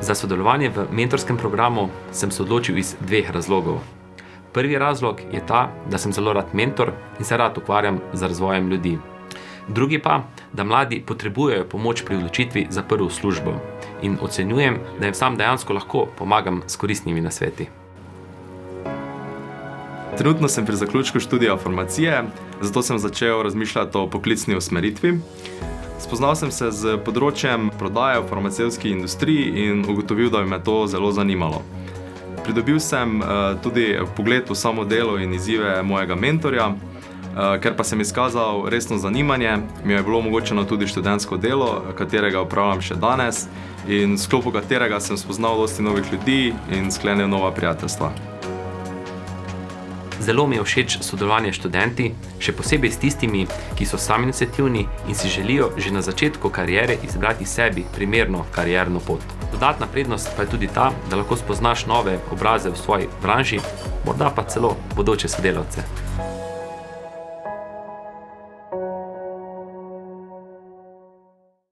Za sodelovanje v mentorskem programu sem se odločil iz 2 razlogov. Prvi razlog je ta, da sem zelo rad mentor in se rad ukvarjam z razvojem ljudi. Drugi pa, da mladi potrebujejo pomoč pri odločitvi za prvo službo in ocenjujem, da jim sam dejansko lahko pomagam s koristnimi nasveti. Trenutno sem pri zaključku študija farmacije, zato sem začel razmišljati o poklicni usmeritvi. Spoznal sem se z področjem prodaje v farmacevtski industriji in ugotovil, da bi me to zelo zanimalo. Pridobil sem tudi vpogled v samo delo in izzive mojega mentorja, ker pa sem izkazal resno zanimanje, mi je bilo omogočeno tudi študentsko delo, katerega opravljam še danes in v sklopu katerega sem spoznal dosti novih ljudi in sklenil nova prijateljstva. Zelo mi je všeč sodelovanje s študenti, še posebej s tistimi, ki so samoiniciativni in si želijo že na začetku kariere izbrati sebi primerno karierno pot. Dodatna prednost pa je tudi ta, da lahko spoznaš nove obraze v svoji branži, morda pa celo bodoče sodelavce.